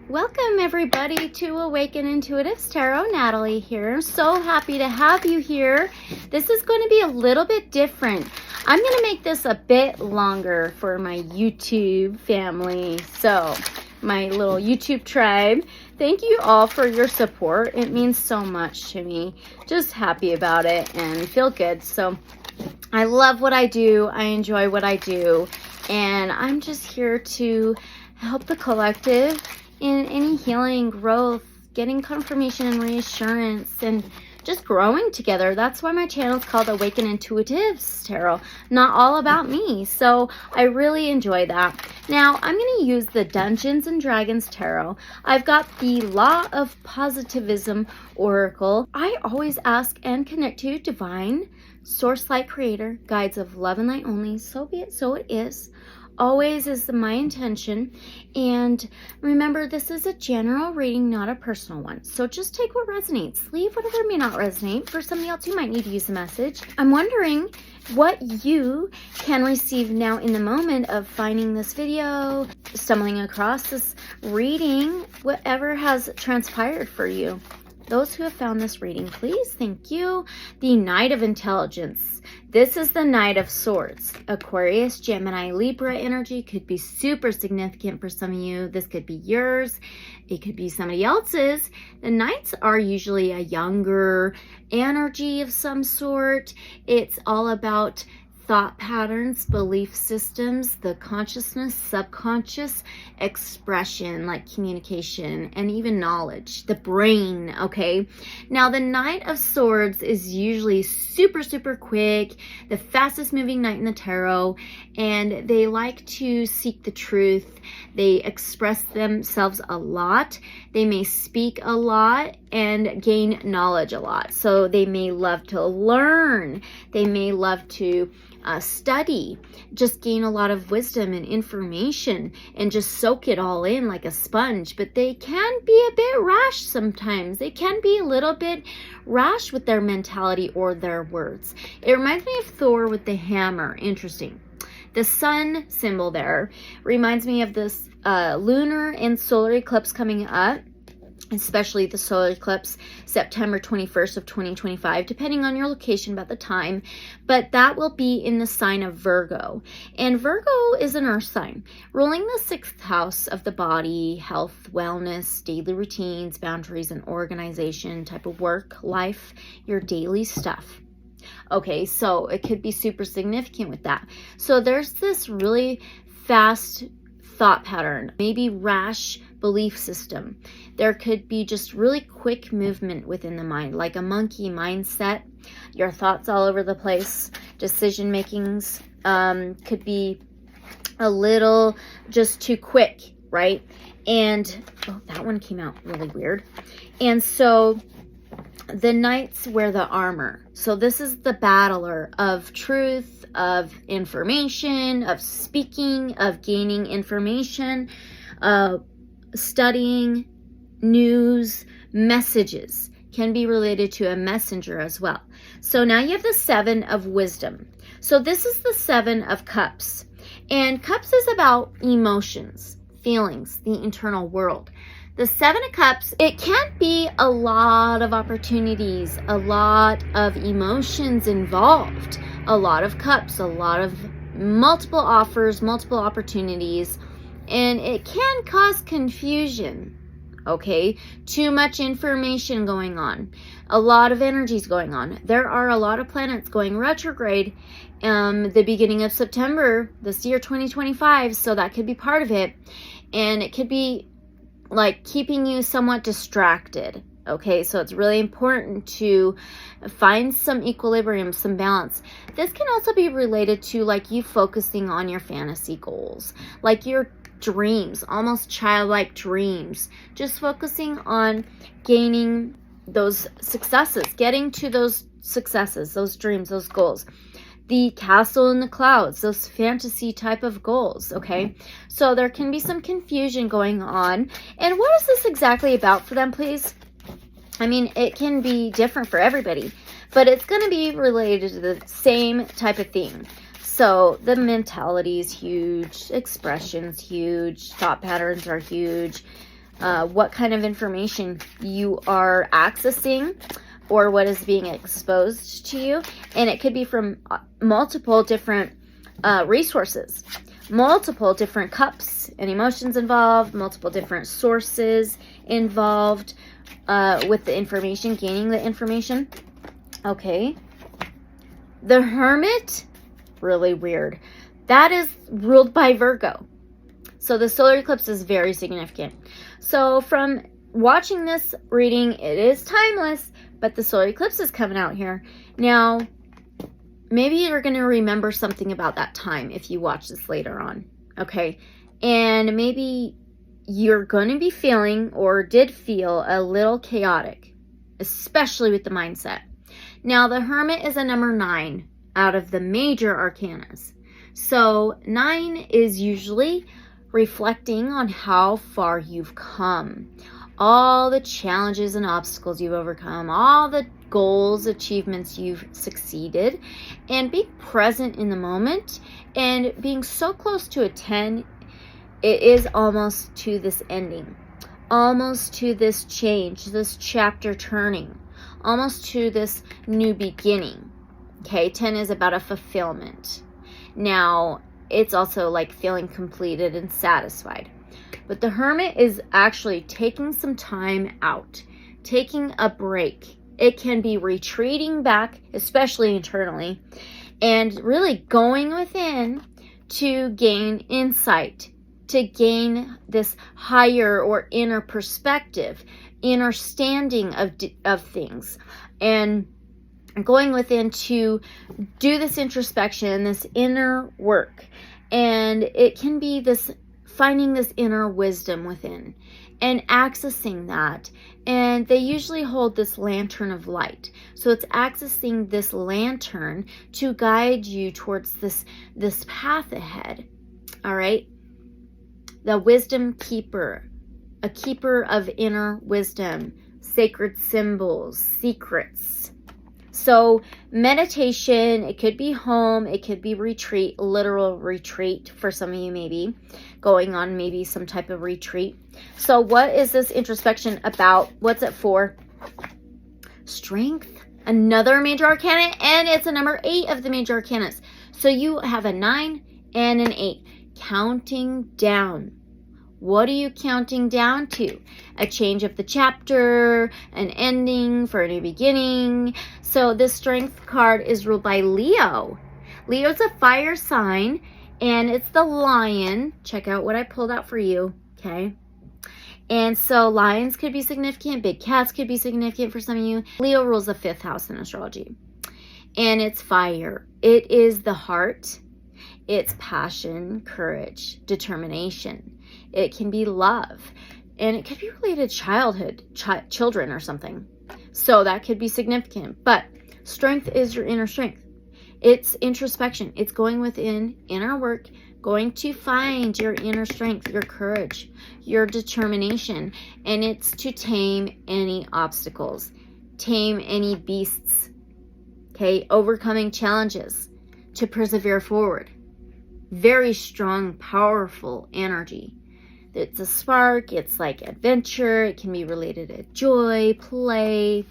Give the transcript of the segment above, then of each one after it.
Welcome everybody to Awaken Intuitives Tarot. Natalie here. So happy to have you here. This is going to be a little bit different. I'm going to make this a bit longer for my YouTube family. So my little YouTube tribe. Thank you all for your support. It means so much to me. Just happy about it and feel good. So I love what I do. I enjoy what I do. And I'm just here to help the collective in any healing, growth, getting confirmation and reassurance, and just growing together. That's why my channel is called Awaken Intuitives Tarot. Not all about me. So I really enjoy that. Now I'm going to use the Dungeons and Dragons Tarot. I've got the Law of Positivism Oracle. I always ask and connect to Divine, Source Light Creator, Guides of Love and Light only. So be it, so it is. Always is my intention. And remember, this is a general reading, not a personal one. So just take what resonates. Leave whatever may not resonate. For somebody else, you might need to use the message. I'm wondering what you can receive now in the moment of finding this video, stumbling across this reading, whatever has transpired for you. Those who have found this reading, please, thank you. The Knight of Intelligence. This is the Knight of Swords. Aquarius, Gemini, Libra energy could be super significant for some of you. This could be yours. It could be somebody else's. The Knights are usually a younger energy of some sort. It's all about thought patterns, belief systems, the consciousness, subconscious expression, like communication and even knowledge, the brain. Okay, now the Knight of Swords is usually super quick, the fastest moving knight in the tarot, and they like to seek the truth. They express themselves a lot. They may speak a lot and gain knowledge a lot. So they may love to learn. They may love to study, just gain a lot of wisdom and information and just soak it all in like a sponge. But they can be a bit rash sometimes. They can be a little bit rash with their mentality or their words. It reminds me of Thor with the hammer. Interesting. The sun symbol there reminds me of this lunar and solar eclipse coming up, especially the solar eclipse, September 21st of 2025, depending on your location about the time. But that will be in the sign of Virgo. And Virgo is an earth sign, ruling the 6th house of the body, health, wellness, daily routines, boundaries, and organization, type of work, life, your daily stuff. Okay, so it could be super significant with that. So there's this really fast thought pattern, maybe rash belief system. There could be just really quick movement within the mind, like a monkey mindset. Your thoughts all over the place. Decision makings could be a little just too quick, right? And oh, that one came out really weird. And so the knights wear the armor. So this is the battler of truth, of information, of speaking, of gaining information, studying, news, messages can be related to a messenger as well. So now you have the 7 of wisdom. So this is the 7 of cups. And cups is about emotions, feelings, the internal world. The 7 of Cups, it can be a lot of opportunities, a lot of emotions involved, a lot of cups, a lot of multiple offers, multiple opportunities, and it can cause confusion, okay? Too much information going on, a lot of energies going on. There are a lot of planets going retrograde the beginning of September this year, 2025, so that could be part of it, and it could be like keeping you somewhat distracted. Okay, so it's really important to find some equilibrium, some balance. This can also be related to like you focusing on your fantasy goals, like your dreams, almost childlike dreams, just focusing on gaining those successes, getting to those successes, those dreams, those goals. The castle in the clouds, those fantasy type of goals, okay? So there can be some confusion going on. And what is this exactly about for them, please? I mean, it can be different for everybody, but it's going to be related to the same type of thing. So the mentality is huge, expressions huge, thought patterns are huge, what kind of information you are accessing or what is being exposed to you. And it could be from multiple different resources, multiple different cups and emotions involved, multiple different sources involved with the information, gaining the information. Okay. The Hermit, really weird. That is ruled by Virgo. So the solar eclipse is very significant. So from watching this reading, it is timeless, but the solar eclipse is coming out here. Now, maybe you're going to remember something about that time if you watch this later on. Okay. And maybe you're going to be feeling or did feel a little chaotic, especially with the mindset. Now, the Hermit is a number 9 out of the major arcanas. So 9 is usually reflecting on how far you've come, all the challenges and obstacles you've overcome, all the goals, achievements you've succeeded, and being present in the moment and being so close to a 10, it is almost to this ending, almost to this change, this chapter turning, almost to this new beginning. Okay, 10 is about a fulfillment. Now, it's also like feeling completed and satisfied. But the Hermit is actually taking some time out, taking a break. It can be retreating back, especially internally, and really going within to gain insight, to gain this higher or inner perspective, inner standing of things, and going within to do this introspection, this inner work. And it can be this finding this inner wisdom within and accessing that. And they usually hold this lantern of light. So it's accessing this lantern to guide you towards this path ahead. All right. The wisdom keeper, a keeper of inner wisdom, sacred symbols, secrets. So meditation, it could be home, it could be retreat, literal retreat for some of you, maybe going on maybe some type of retreat. So what is this introspection about? What's it for? Strength, another major arcana, and it's a number 8 of the major arcanas. So you have a 9 and an 8, counting down. What are you counting down to? A change of the chapter, an ending for a new beginning. So this strength card is ruled by Leo. Leo's a fire sign, and it's the lion. Check out what I pulled out for you, okay? And so lions could be significant. Big cats could be significant for some of you. Leo rules the 5th house in astrology. And it's fire. It is the heart. It's passion, courage, determination. It can be love. And it could be related to childhood, children or something. So that could be significant. But strength is your inner strength. It's introspection. It's going within inner work, going to find your inner strength, your courage, your determination. And it's to tame any obstacles, tame any beasts. Okay, overcoming challenges, to persevere forward. Very strong, powerful energy. It's a spark. It's like adventure. It can be related to joy, play,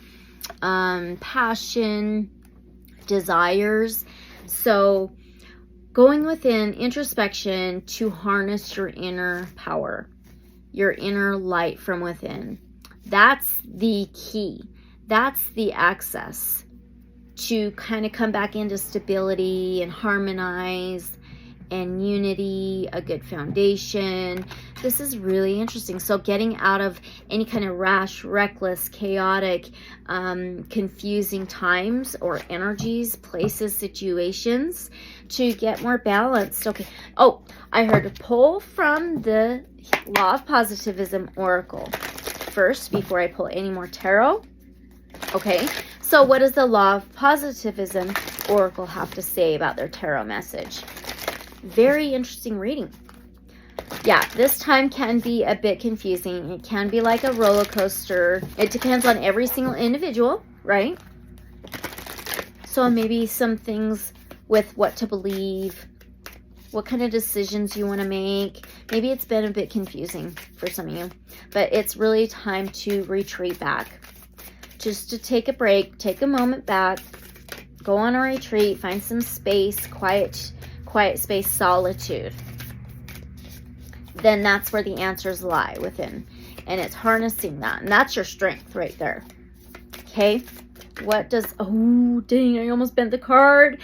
passion, desires. So going within introspection to harness your inner power, your inner light from within. That's the key. That's the access to kind of come back into stability and harmonize and unity, a good foundation. This is really interesting. So getting out of any kind of rash, reckless, chaotic, confusing times or energies, places, situations to get more balanced. Okay. Oh, I heard a pull from the Law of Positivism Oracle first before I pull any more tarot. Okay. So what does the Law of Positivism Oracle have to say about their tarot message? Very interesting reading. Yeah, this time can be a bit confusing. It can be like a roller coaster. It depends on every single individual, right? So maybe some things with what to believe, what kind of decisions you want to make. Maybe it's been a bit confusing for some of you, but it's really time to retreat back. Just to take a break, take a moment back, go on a retreat, find some space, quiet space, solitude. Then that's where the answers lie within. And it's harnessing that. And that's your strength right there. Okay. What does, oh, dang, I almost bent the card.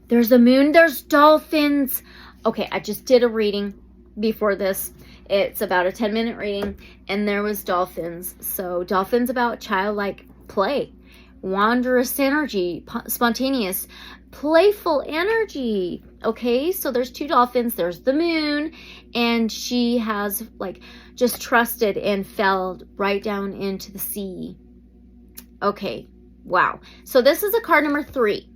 There's a moon, there's dolphins. Okay, I just did a reading before this. It's about a 10-minute reading, and there was dolphins. So dolphins about childlike play, wondrous energy, spontaneous, playful energy. Okay, so there's 2 dolphins. There's the moon, and she has like just trusted and fell right down into the sea. Okay. Wow. So this is a card number 3.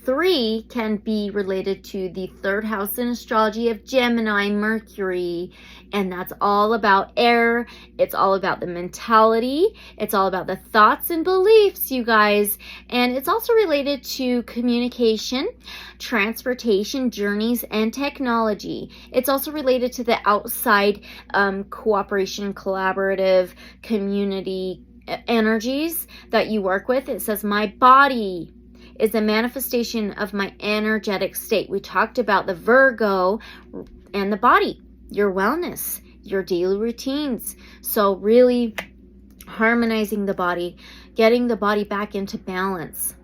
3 can be related to the 3rd house in astrology of Gemini, Mercury, and that's all about air. It's all about the mentality. It's all about the thoughts and beliefs, you guys. And it's also related to communication, transportation, journeys, and technology. It's also related to the outside cooperation, collaborative, community energies that you work with. It says, my body is a manifestation of my energetic state. We talked about the Virgo and the body, your wellness, your daily routines. So really harmonizing the body, getting the body back into balance,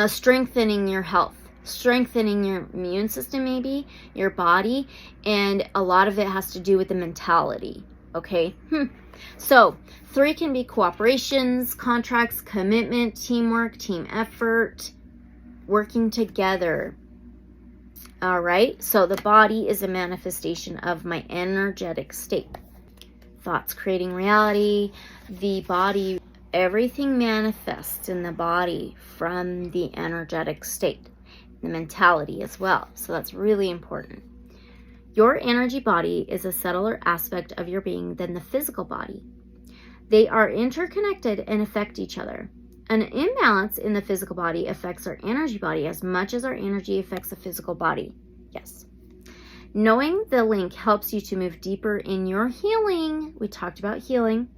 strengthening your health, strengthening your immune system, maybe your body. And a lot of it has to do with the mentality. Okay. So 3 can be cooperations, contracts, commitment, teamwork, team effort, working together. All right. So the body is a manifestation of my energetic state. Thoughts creating reality. The body, everything manifests in the body from the energetic state, the mentality as well. So that's really important. Your energy body is a subtler aspect of your being than the physical body. They are interconnected and affect each other. An imbalance in the physical body affects our energy body as much as our energy affects the physical body. Yes. Knowing the link helps you to move deeper in your healing. We talked about healing.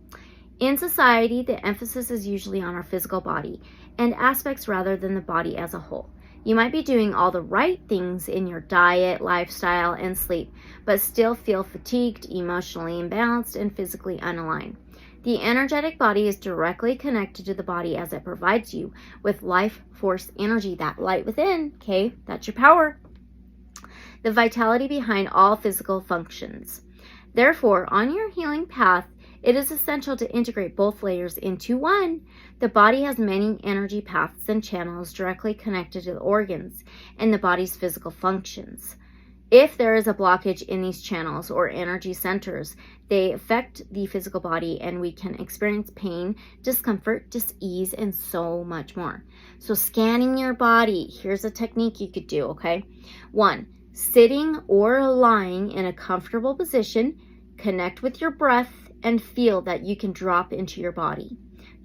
In society, the emphasis is usually on our physical body and aspects rather than the body as a whole. You might be doing all the right things in your diet, lifestyle, and sleep, but still feel fatigued, emotionally imbalanced, and physically unaligned. The energetic body is directly connected to the body as it provides you with life force energy, that light within, okay? That's your power. The vitality behind all physical functions. Therefore, on your healing path, it is essential to integrate both layers into one. The body has many energy paths and channels directly connected to the organs and the body's physical functions. If there is a blockage in these channels or energy centers, they affect the physical body and we can experience pain, discomfort, dis-ease, and so much more. So scanning your body, here's a technique you could do, okay? 1, sitting or lying in a comfortable position, connect with your breath and feel that you can drop into your body.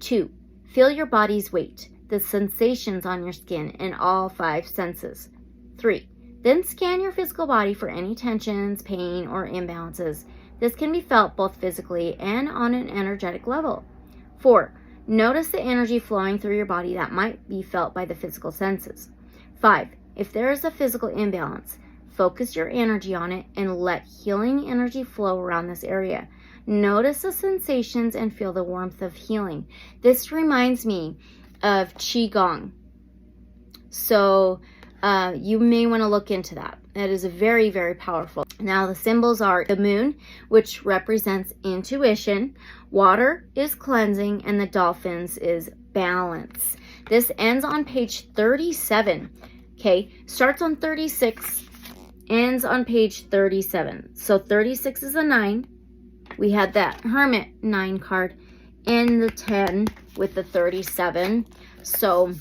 2, feel your body's weight, the sensations on your skin, and all 5 senses. 3, then scan your physical body for any tensions, pain, or imbalances. This can be felt both physically and on an energetic level. 4, notice the energy flowing through your body that might be felt by the physical senses. 5, if there is a physical imbalance, focus your energy on it and let healing energy flow around this area. Notice the sensations and feel the warmth of healing. This reminds me of Qigong. So you may want to look into that. That is very, very powerful. Now the symbols are the moon, which represents intuition. Water is cleansing, and the dolphins is balance. This ends on page 37. Okay, starts on 36, ends on page 37. So 36 is a 9. We had that Hermit 9 card in the 10 with the 37. So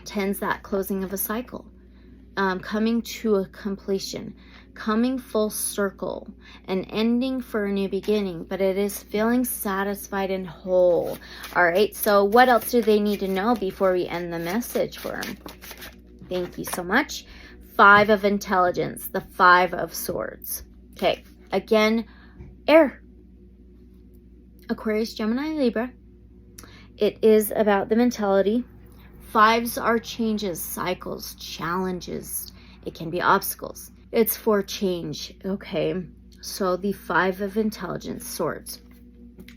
10's that closing of a cycle, coming to a completion, coming full circle, an ending for a new beginning, but it is feeling satisfied and whole. All right, so what else do they need to know before we end the message for them? Thank you so much Five of Intelligence, the Five of Swords. Okay, again, air. Aquarius, Gemini, Libra. It is about the mentality. Fives are changes, cycles, challenges. It can be obstacles. It's for change, okay? So the Five of Intelligence, Swords.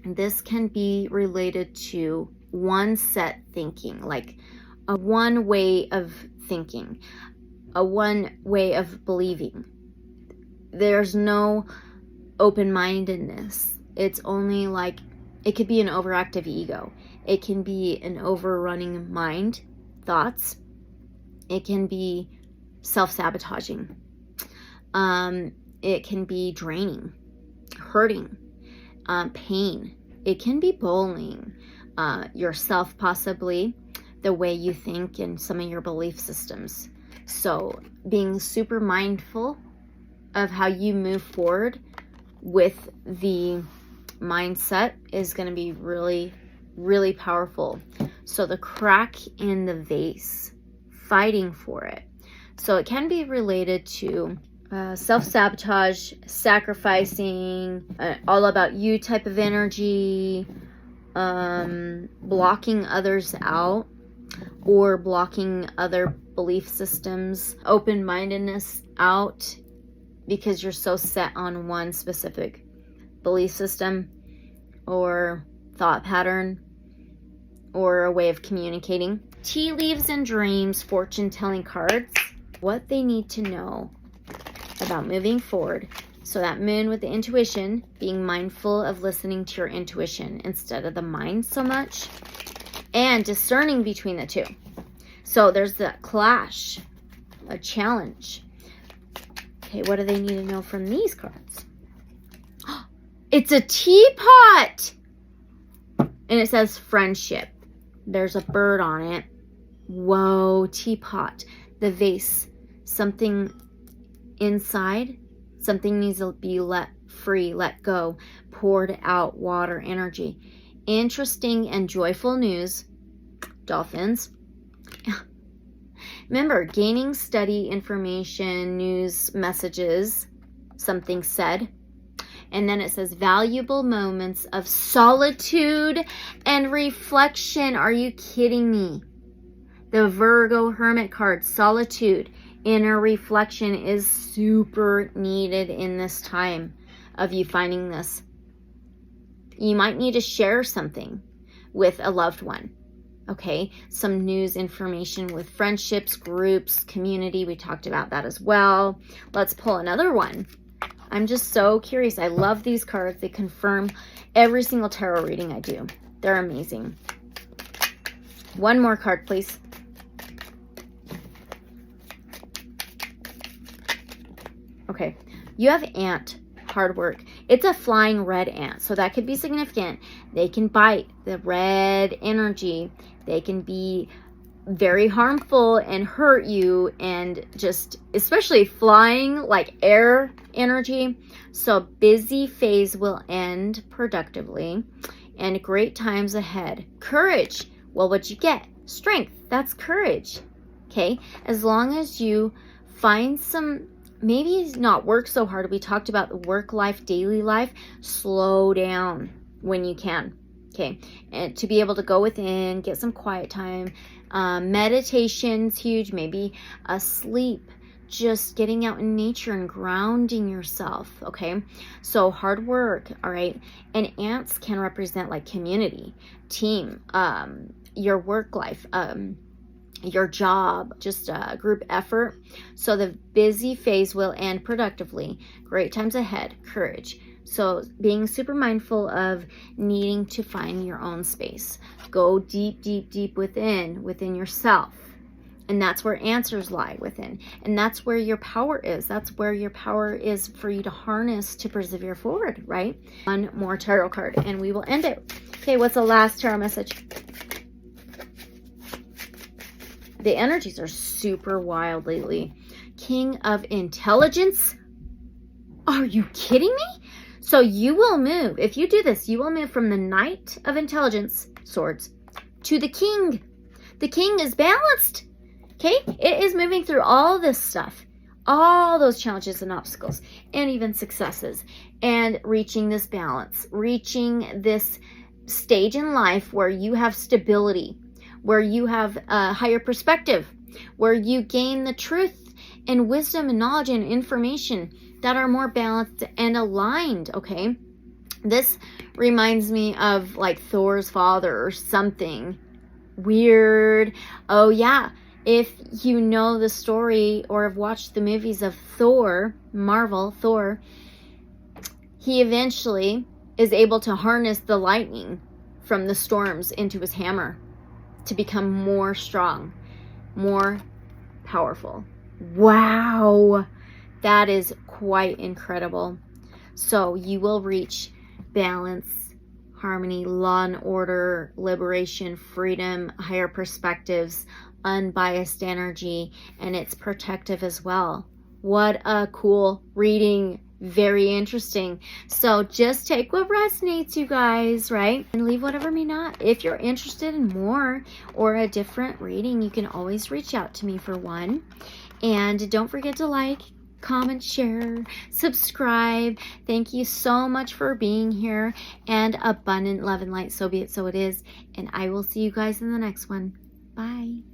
This can be related to one set thinking, like a one way of thinking, a one way of believing. There's no open-mindedness. It's only like, it could be an overactive ego. It can be an overrunning mind, thoughts. It can be self-sabotaging. It can be draining, hurting, pain. It can be bullying yourself, possibly, the way you think and some of your belief systems. So being super mindful of how you move forward with the mindset is going to be really, really powerful. So the crack in the vase, fighting for it. So it can be related to self-sabotage, sacrificing, all about you type of energy, blocking others out, or blocking other belief systems, open-mindedness out, because you're so set on one specific belief system or thought pattern or a way of communicating. Tea leaves and dreams, fortune-telling cards, what they need to know about moving forward. So that moon with the intuition, being mindful of listening to your intuition instead of the mind so much, and discerning between the two. So there's that clash, a challenge. Okay, what do they need to know from these cards? It's a teapot! And it says friendship. There's a bird on it. Whoa, teapot. The vase. Something inside. Something needs to be let free, let go. Poured out water, energy. Interesting and joyful news. Dolphins. Remember, gaining steady information, news, messages, something said. And then it says valuable moments of solitude and reflection. Are you kidding me? The Virgo Hermit card, solitude, inner reflection is super needed in this time of you finding this. You might need to share something with a loved one. Okay, some news, information with friendships, groups, community. We talked about that as well. Let's pull another one. I'm just so curious. I love these cards. They confirm every single tarot reading I do. They're amazing. One more card, please. Okay, you have ant, hard work. It's a flying red ant, so that could be significant. They can bite, the red energy. They can be very harmful and hurt you, and just especially flying, like air energy. So busy phase will end productively and great times ahead. Courage. Well, what'd you get? Strength. That's courage. Okay, as long as you find some, maybe not work so hard. We talked about the work life, daily life. Slow down when you can. Okay, and to be able to go within, get some quiet time. Meditation's huge. Maybe sleep, just getting out in nature and grounding yourself. Okay, so hard work. All right, and ants can represent like community, team, your work life, your job, just a group effort. So the busy phase will end productively. Great times ahead. Courage. So being super mindful of needing to find your own space. Go deep, deep, deep within yourself. And that's where answers lie within. And that's where your power is. That's where your power is for you to harness to persevere forward, right? One more tarot card and we will end it. Okay, what's the last tarot message? The energies are super wild lately. King of Intelligence. Are you kidding me? So you will move, if you do this, you will move from the Knight of Intelligence, Swords, to the King. The King is balanced. Okay? It is moving through all this stuff, all those challenges and obstacles, and even successes, and reaching this balance, reaching this stage in life where you have stability, where you have a higher perspective, where you gain the truth and wisdom and knowledge and information that are more balanced and aligned, okay? This reminds me of like Thor's father or something weird. Oh yeah, if you know the story or have watched the movies of Thor, Marvel, Thor, he eventually is able to harness the lightning from the storms into his hammer to become more strong, more powerful. Wow, that is quite incredible. So you will reach balance, harmony, law and order, liberation, freedom, higher perspectives, unbiased energy, and it's protective as well. What a cool reading. Very interesting. So just take what resonates, you guys, right? And leave whatever may not. If you're interested in more or a different reading, you can always reach out to me for one. And don't forget to like, comment, share, subscribe. Thank you so much for being here, and abundant love and light. So be it, so it is. And I will see you guys in the next one. Bye.